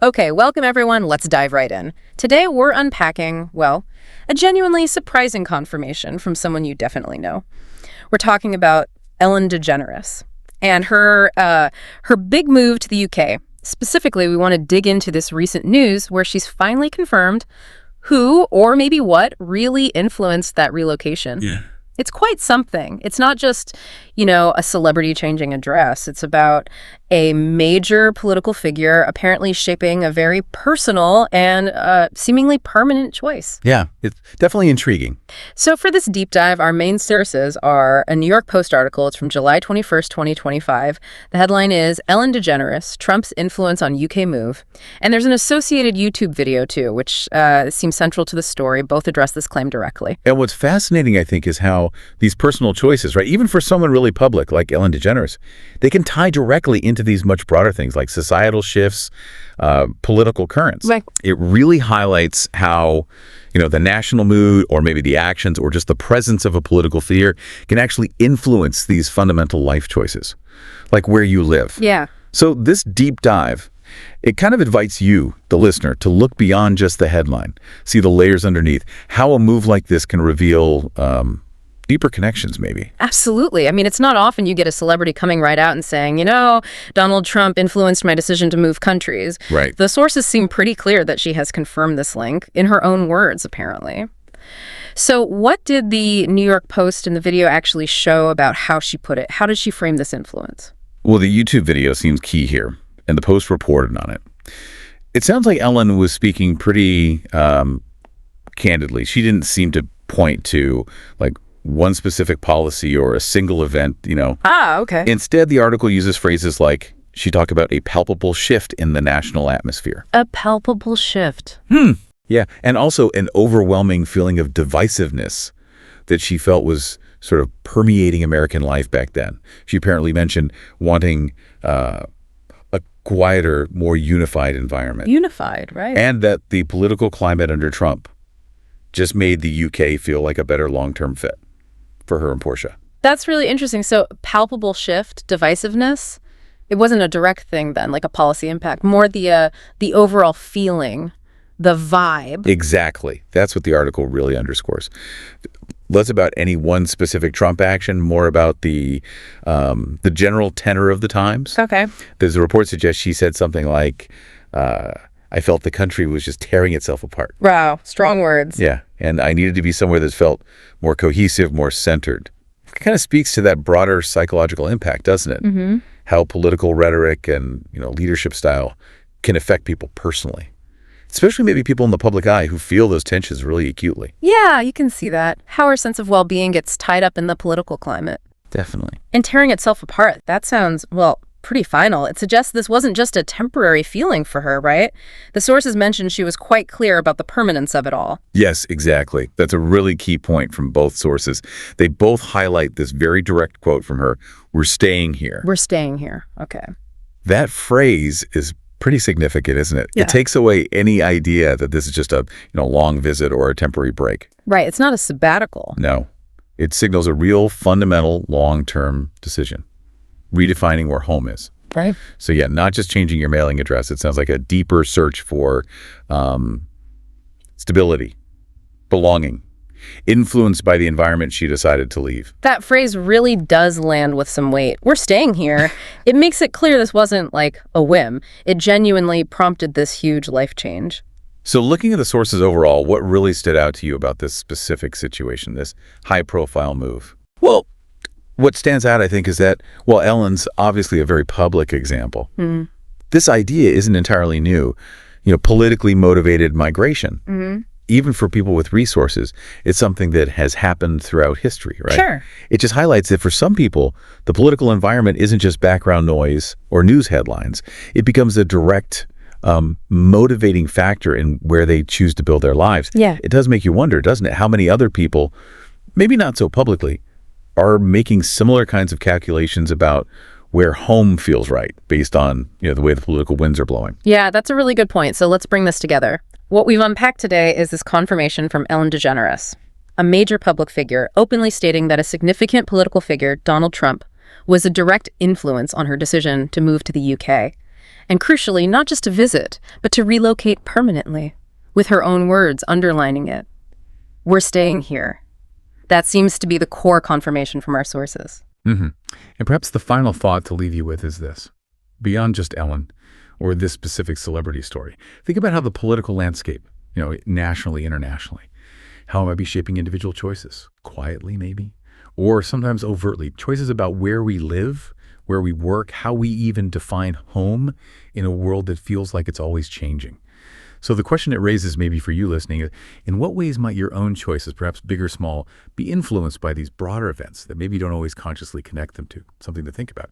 Okay, welcome everyone. Let's dive right in. Today we're unpacking, well, a genuinely surprising confirmation from someone you definitely know. We're talking about Ellen DeGeneres and her big move to the UK. Specifically, we want to dig into this recent news where she's finally confirmed who, or maybe what, really influenced that relocation. Yeah. It's quite something. It's not just, a celebrity changing address. It's about a major political figure apparently shaping a very personal and seemingly permanent choice. Yeah, it's definitely intriguing. So for this deep dive, our main sources are a New York Post article. It's from July 21st, 2025. The headline is Ellen DeGeneres, Trump's Influence on UK Move. And there's an associated YouTube video, too, which seems central to the story. Both address this claim directly. And what's fascinating, I think, is how these personal choices, right, even for someone really public like Ellen DeGeneres, they can tie directly into these much broader things like societal shifts, political currents. Right. It really highlights how, the national mood or maybe the actions or just the presence of a political figure can actually influence these fundamental life choices, like where you live. Yeah. So this deep dive, it kind of invites you, the listener, to look beyond just the headline, see the layers underneath, how a move like this can reveal deeper connections, maybe. Absolutely. I mean, it's not often you get a celebrity coming right out and saying, Donald Trump influenced my decision to move countries. Right. The sources seem pretty clear that she has confirmed this link in her own words, apparently. So what did the New York Post in the video actually show about how she put it? How did she frame this influence? Well, the YouTube video seems key here, and the Post reported on it. It sounds like Ellen was speaking pretty candidly. She didn't seem to point to, one specific policy or a single event, Ah, okay. Instead, the article uses phrases like, she talked about a palpable shift in the national atmosphere. A palpable shift. Yeah, and also an overwhelming feeling of divisiveness that she felt was sort of permeating American life back then. She apparently mentioned wanting a quieter, more unified environment. Unified, right. And that the political climate under Trump just made the UK feel like a better long-term fit for her and Portia. That's really interesting. So palpable shift, divisiveness, it wasn't a direct thing then, like a policy impact, more the overall feeling, the vibe. Exactly. That's what the article really underscores. Less about any one specific Trump action, more about the general tenor of the times. Okay. There's a report suggests she said something like, I felt the country was just tearing itself apart. Wow, strong words. Yeah, and I needed to be somewhere that felt more cohesive, more centered. It kind of speaks to that broader psychological impact, doesn't it? Mm-hmm. How political rhetoric and leadership style can affect people personally, especially maybe people in the public eye who feel those tensions really acutely. Yeah, you can see that. How our sense of well-being gets tied up in the political climate. Definitely. And tearing itself apart, that sounds, pretty final. It suggests this wasn't just a temporary feeling for her, right? The sources mentioned she was quite clear about the permanence of it all. Yes, exactly. That's a really key point from both sources. They both highlight this very direct quote from her, "We're staying here." We're staying here. Okay. That phrase is pretty significant, isn't it? Yeah. It takes away any idea that this is just a long visit or a temporary break. Right. It's not a sabbatical. No. It signals a real fundamental long-term decision, redefining where home is. Right. So yeah, not just changing your mailing address. It sounds like a deeper search for stability, belonging, influenced by the environment she decided to leave. That phrase really does land with some weight. We're staying here. It makes it clear this wasn't like a whim. It genuinely prompted this huge life change. So looking at the sources overall, what really stood out to you about this specific situation, this high-profile move? Well, what stands out, I think, is that, while Ellen's obviously a very public example, this idea isn't entirely new. Politically motivated migration, even for people with resources, it's something that has happened throughout history, right? Sure. It just highlights that for some people, the political environment isn't just background noise or news headlines. It becomes a direct motivating factor in where they choose to build their lives. Yeah. It does make you wonder, doesn't it, how many other people, maybe not so publicly, are making similar kinds of calculations about where home feels right based on the way the political winds are blowing. Yeah, that's a really good point. So let's bring this together. What we've unpacked today is this confirmation from Ellen DeGeneres, a major public figure openly stating that a significant political figure, Donald Trump, was a direct influence on her decision to move to the UK. And crucially, not just to visit, but to relocate permanently, with her own words underlining it. We're staying here. That seems to be the core confirmation from our sources. And perhaps the final thought to leave you with is this. Beyond just Ellen or this specific celebrity story, think about how the political landscape, nationally, internationally, how it might be shaping individual choices, quietly maybe, or sometimes overtly, choices about where we live, where we work, how we even define home in a world that feels like it's always changing. So the question it raises maybe for you listening is, in what ways might your own choices, perhaps big or small, be influenced by these broader events that maybe you don't always consciously connect them to? Something to think about.